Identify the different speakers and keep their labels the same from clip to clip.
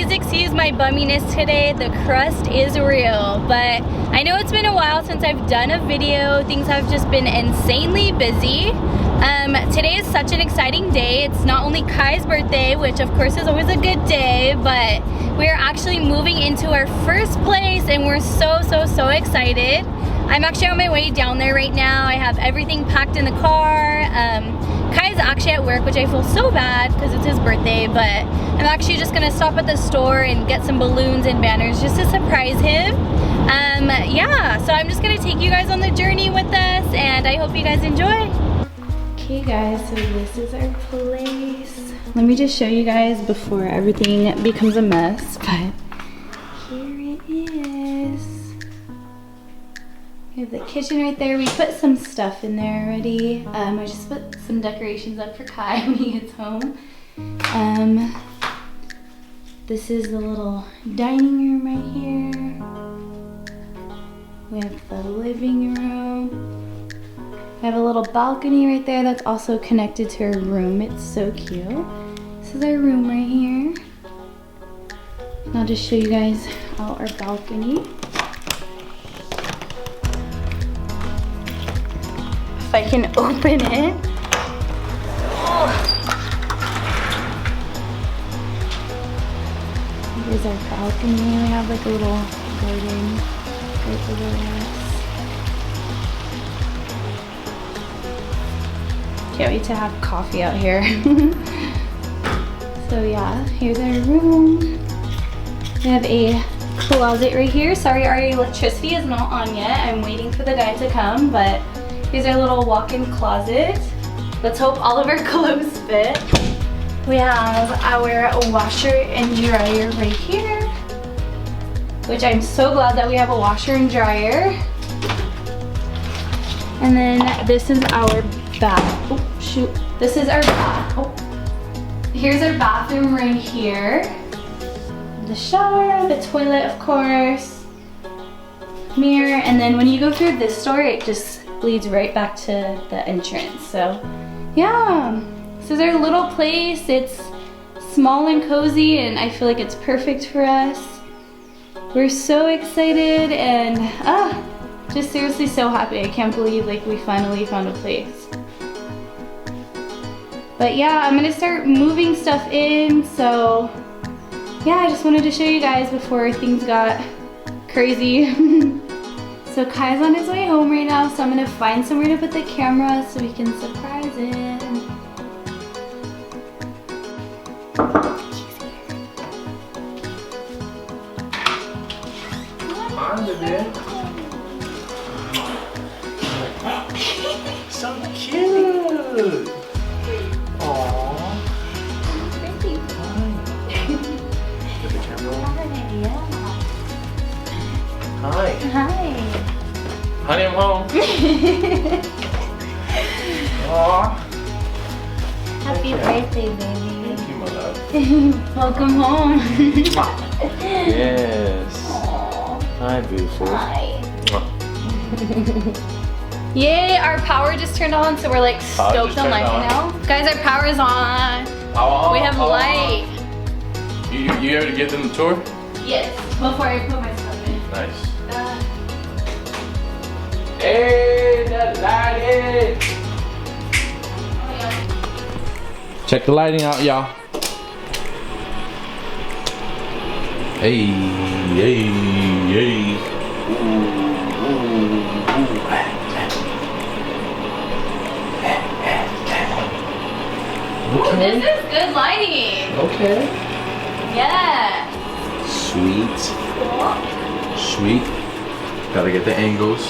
Speaker 1: please excuse my bumminess today. The crust is real, but I know it's been a while since I've done a video. Things have just been insanely busy. Today is such an exciting day. It's not only Kai's birthday, which of course is always a good day, but we're actually moving into our first place and we're so excited. I'm actually on my way down there right now. I have everything packed in the car. Kai's actually at work, which I feel so bad because it's his birthday, but I'm actually just gonna stop at the store and get some balloons and banners just to surprise him. Yeah, so I'm just gonna take you guys on the journey with us and I hope you guys enjoy. Okay guys, so this is our place. Let me just show you guys before everything becomes a mess, but here it is. We have the kitchen right there. We put some stuff in there already. I just put some decorations up for Kai when he gets home. This is the little dining room right here. We have the living room. We have a little balcony right there that's also connected to our room. It's so cute. This is our room right here. And I'll just show you guys out our balcony. If I can open it. Here's our balcony. We have like a little garden right over us. Can't wait to have coffee out here. So yeah, here's our room. We have a closet right here. Sorry, our electricity is not on yet. I'm waiting for the guy to come, but here's our little walk-in closet. Let's hope all of our clothes fit. We have our washer and dryer right here, which I'm so glad that we have a washer and dryer. And then this is our bath. Oh shoot, this is our bath. Oh. Here's our bathroom right here. The shower, the toilet of course, mirror, and then when you go through this door, it just leads right back to the entrance. So yeah, this is our little place. It's small and cozy and I feel like it's perfect for us. We're so excited and just seriously so happy. I can't believe like we finally found a place. But yeah, I'm gonna start moving stuff in, so yeah, I just wanted to show you guys before things got crazy. So Kai's on his way home right now, so I'm gonna find somewhere to put the camera so we can surprise him.
Speaker 2: Hi, baby. So cute. Aww.
Speaker 1: Thank you.
Speaker 2: Hi. Get the camera on.
Speaker 1: Yeah.
Speaker 2: Hi.
Speaker 1: Hi.
Speaker 2: Honey, I'm home. Aww.
Speaker 1: Happy birthday, baby.
Speaker 2: Thank you, my love.
Speaker 1: Welcome home.
Speaker 2: Yes.
Speaker 1: Aww.
Speaker 2: Hi, beautiful.
Speaker 1: Hi. Yay, our power just turned on, so we're like stoked on life now. Guys, our power is on. We have light.
Speaker 2: You ever get them the tour?
Speaker 1: Yes, before I put my stuff in.
Speaker 2: Nice. Hey, the lighting!
Speaker 1: Oh, yeah.
Speaker 2: Check the lighting out, y'all. Hey, hey, hey. Ooh, ooh, ooh.
Speaker 1: This is good lighting.
Speaker 2: Okay.
Speaker 1: Yeah.
Speaker 2: Sweet. Sweet. Gotta get the angles.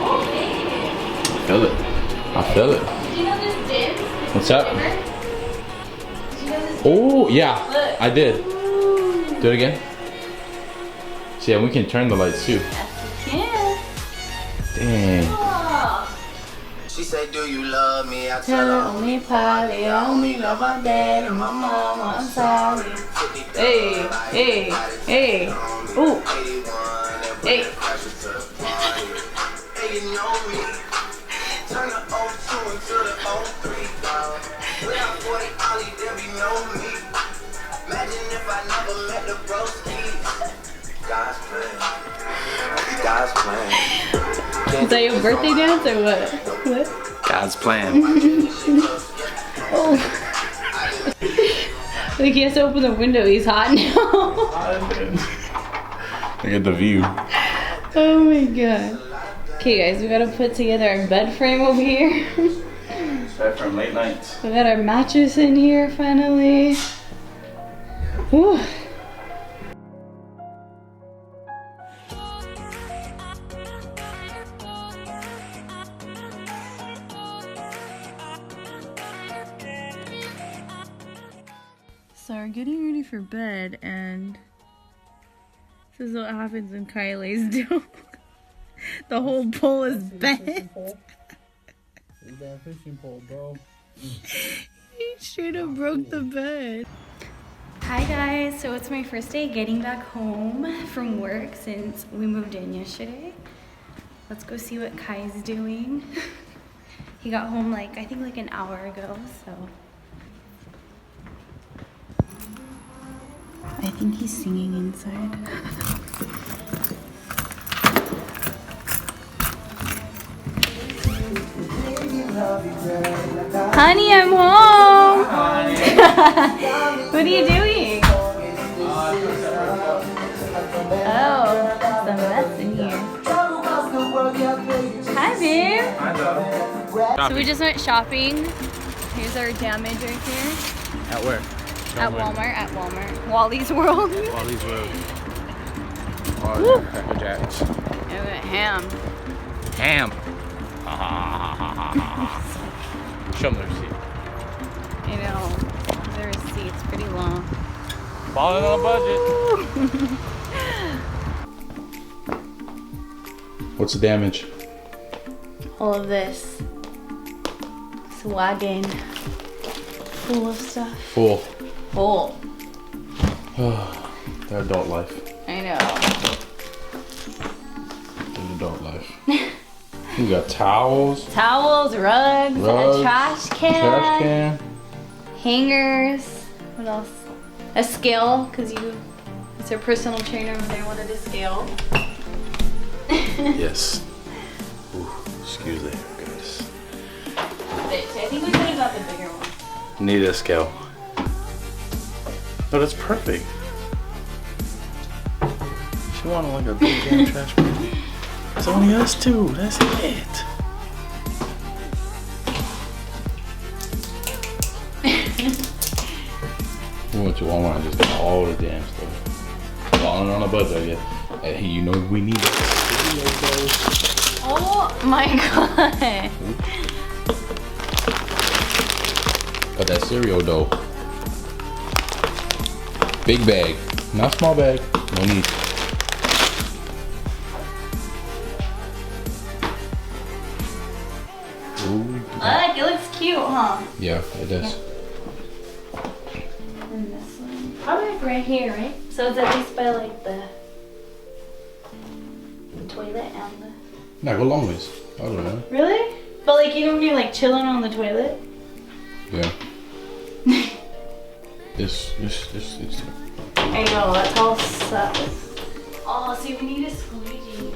Speaker 1: Oh, baby.
Speaker 2: I feel it. I feel it.
Speaker 1: Did you know this dim?
Speaker 2: What's up?
Speaker 1: Did you know this dim?
Speaker 2: Oh, yeah.
Speaker 1: Look.
Speaker 2: I did. Do it again. See, yeah, we can turn the lights too.
Speaker 1: Yes, we can.
Speaker 2: Dang.
Speaker 1: Oh.
Speaker 3: She said, do you love me? I
Speaker 1: Tell her only party, I only love my dad and my mama, I'm sorry. Hey, hey, hey. Ooh. Hey.
Speaker 3: Turn the 02 into the 03. if you know me. Imagine if I never met the Groceries. God's plan. God's plan.
Speaker 1: Is that your birthday dance or what? What?
Speaker 2: God's plan.
Speaker 1: Oh. Like he has to open the window, he's hot now.
Speaker 2: Look at the view.
Speaker 1: Oh my god. Okay guys, we gotta put together our bed frame over here.
Speaker 2: Bed from late nights.
Speaker 1: We got our mattress in here finally. Whew. So we're getting ready for bed, and this is what happens when Kai lays down. The whole pole is bent.
Speaker 4: It's that fishing pole, bro.
Speaker 1: He straight up broke the bed. Hi guys, so it's my first day getting back home from work since we moved in yesterday. Let's go see what Kai's doing. He got home I think like an hour ago, so. I think he's singing inside. Honey, I'm home! What are you doing? Oh, there's a mess in here. Hi, babe! So we just went shopping. Here's our damage right here.
Speaker 2: At where?
Speaker 1: At Walmart. Wally's World.
Speaker 2: Wally's World. Oh, Cracker Jacks.
Speaker 1: And we went ham.
Speaker 2: Ham. Show them the receipt.
Speaker 1: I know. The receipt's pretty long.
Speaker 2: Balling on a budget. What's the damage?
Speaker 1: All of this. This wagon. Full of stuff.
Speaker 2: Full.
Speaker 1: Full.
Speaker 2: The adult life.
Speaker 1: I know.
Speaker 2: The adult life. We got towels.
Speaker 1: Towels, rugs, a trash can. Hangers. What else? A scale, because it's our personal trainer and they wanted a scale.
Speaker 2: Yes. Ooh, excuse me, guys.
Speaker 1: I think we could have got the bigger one.
Speaker 2: Need a scale. No, that's perfect. She wanted like a big damn trash can. It's only us two. That's it. We went to Walmart and just got all the damn stuff. Falling on a budget, I guess. Hey, you know we need that cereal though.
Speaker 1: Oh my god.
Speaker 2: Got that cereal dough. Big bag, not small bag. No need. Ooh.
Speaker 1: Look, it looks cute, huh?
Speaker 2: Yeah, it does.
Speaker 1: Yeah. And this one. Probably like right here, right? So it's at least by like the toilet and the...
Speaker 2: Nah, go long ways. I don't know.
Speaker 1: Really? But like you know when you're like chilling on the toilet?
Speaker 2: Yeah. This.
Speaker 1: I know, that's all sucks. Oh, see, we need a squeegee.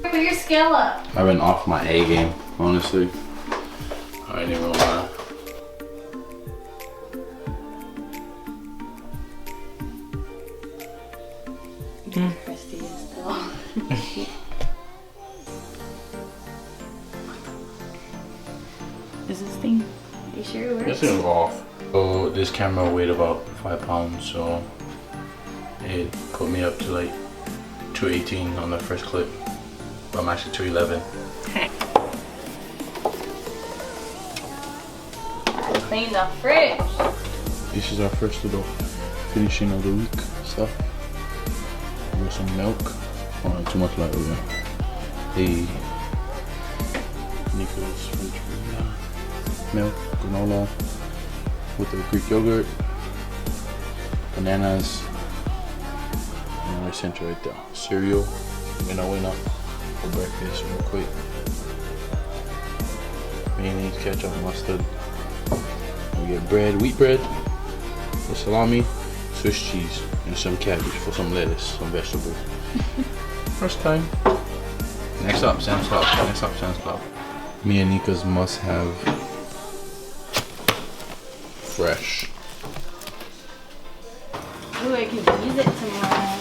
Speaker 1: Put your scale up.
Speaker 2: I've been off my A game, honestly. I ain't even gonna lie.
Speaker 1: Christy is still. Is this thing? Are you sure it works?
Speaker 2: This is off. So this camera weighed about 5 pounds, so it put me up to like 218 on the first clip. But I'm actually 211.
Speaker 1: Clean the fridge.
Speaker 2: This is our first little finishing of the week stuff. With some milk. Oh, not too much light over there. The Nika's French milk, granola with the Greek yogurt, bananas, and our center right there. Cereal, winner for breakfast real quick. mayonnaise, ketchup, mustard. We get bread, wheat bread, the salami, Swiss cheese, and some cabbage for some lettuce, some vegetables. First time. Next up, Sam's Club. Next up, Sam's Club. Me and Nika's must have fresh.
Speaker 1: Ooh, I could use it tomorrow.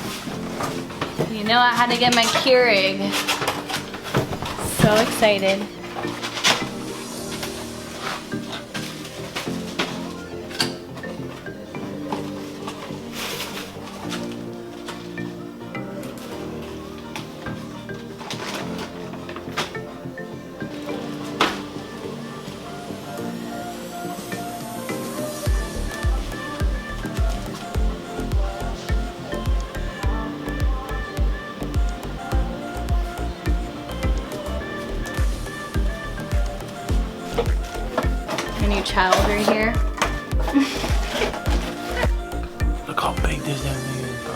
Speaker 1: You know I had to get my Keurig. So excited. New child right here.
Speaker 2: Look how big this damn thing is, bro.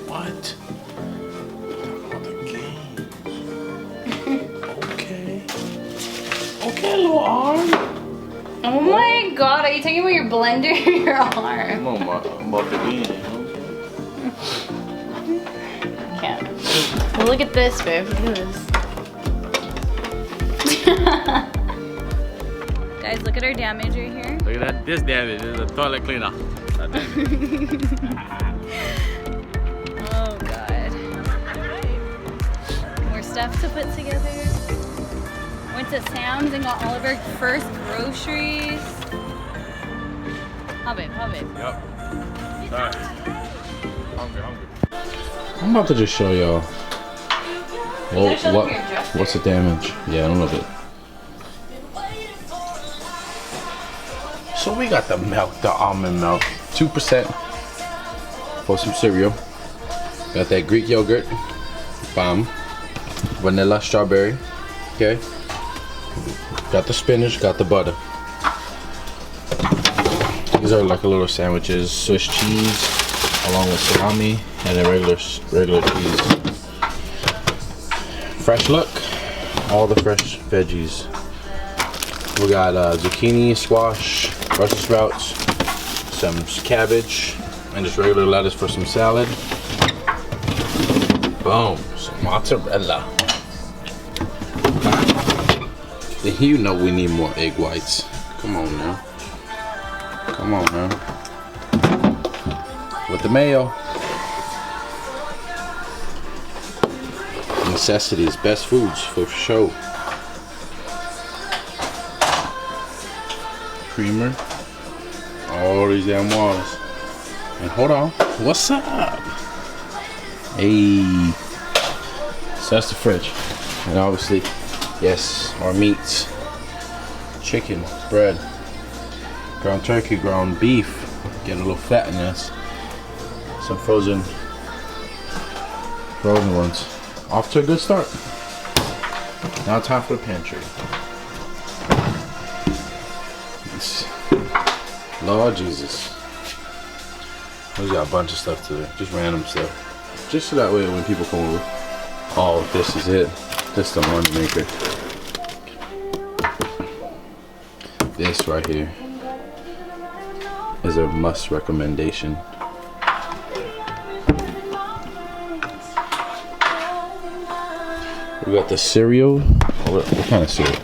Speaker 2: What? Oh, the games. Okay. Okay, little arm.
Speaker 1: Oh my god, are you talking about your blender or your arm?
Speaker 2: I'm about to eat it.
Speaker 1: Can't. Well, look at this, babe. Look at this. Guys, look at our damage right here.
Speaker 2: Look at that. This damage. This is a toilet cleaner.
Speaker 1: Oh god. More stuff to put together. Went to Sam's and got all of our first groceries. How babe? How babe?
Speaker 2: Yep. Sorry. Hungry. I'm about to just show y'all. What's the damage? Yeah, I don't know if it. So we got the milk, the almond milk, 2% for some cereal. Got that Greek yogurt, bomb, vanilla, strawberry, okay. Got the spinach, got the butter. These are like a little sandwiches, Swiss cheese, along with salami, and then regular cheese. Fresh look, all the fresh veggies. We got zucchini, squash, Brussels sprouts, some cabbage, and just regular lettuce for some salad. Boom, some mozzarella. You know we need more egg whites. Come on now. Come on now. With the mayo. Necessities, best foods for sure. Creamer, all these damn waters, and hold on, what's up? Hey, so that's the fridge, and obviously, yes, our meats, chicken, bread, ground turkey, ground beef, get a little fat in this, some frozen ones. Off to a good start. Now time for the pantry. Lord Jesus. We got a bunch of stuff today. Just random stuff. Just so that way when people come over. Oh, this is it. This is the lunch maker. This right here is a must recommendation. We got the cereal. What kind of cereal?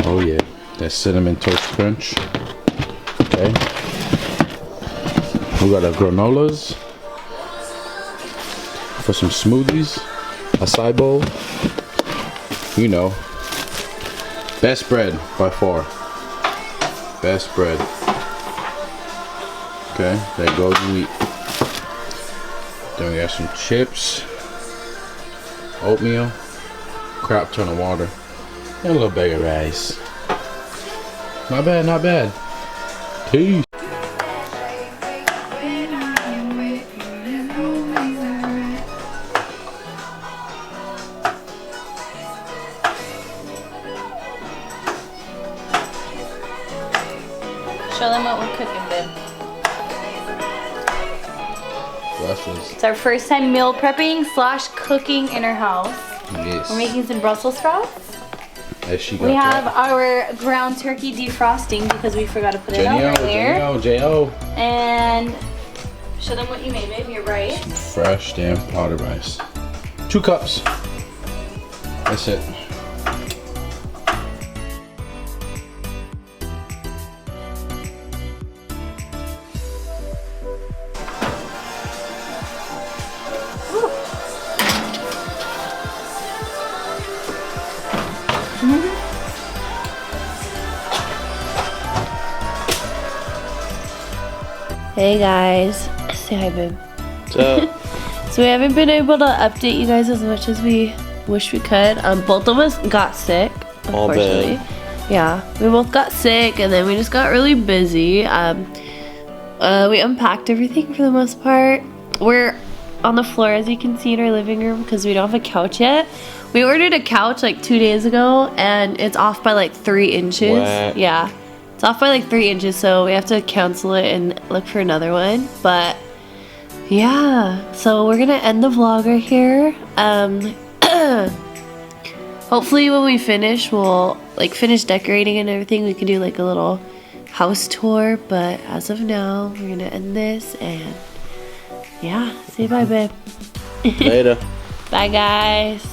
Speaker 2: Oh yeah, that cinnamon toast crunch. Okay. We got our granolas for some smoothies, acai bowl. You know, best bread by far. Best bread. Okay, that golden wheat. Then we got some chips, oatmeal, crap ton of water, and a little bag of rice. Not bad, not bad. Peace.
Speaker 1: Show them what we're cooking, babe.
Speaker 2: Brussels.
Speaker 1: It's our first time meal prepping / cooking in our house.
Speaker 2: Yes.
Speaker 1: We're making some Brussels sprouts.
Speaker 2: As she got
Speaker 1: We have
Speaker 2: that.
Speaker 1: our ground turkey defrosting because we forgot to put it out earlier.
Speaker 2: J.O.
Speaker 1: And show them what you made, babe. You're right.
Speaker 2: Fresh damn powdered rice. 2 cups. That's it.
Speaker 1: Hey guys. Say hi, babe.
Speaker 2: What's up?
Speaker 1: So we haven't been able to update you guys as much as we wish we could. Both of us got sick,
Speaker 2: All
Speaker 1: unfortunately.
Speaker 2: bad.
Speaker 1: Yeah, we both got sick and then we just got really busy. We unpacked everything for the most part. We're on the floor, as you can see, in our living room because we don't have a couch yet. We ordered a couch like 2 days ago and it's off by like 3 inches.
Speaker 2: What?
Speaker 1: Yeah, it's off by like 3 inches, so we have to cancel it and look for another one. But yeah, so we're gonna end the vlog right here. Hopefully when we finish, we'll like finish decorating and everything. We can do like a little house tour, but as of now, we're gonna end this and yeah, say bye, babe.
Speaker 2: Later.
Speaker 1: Bye, guys.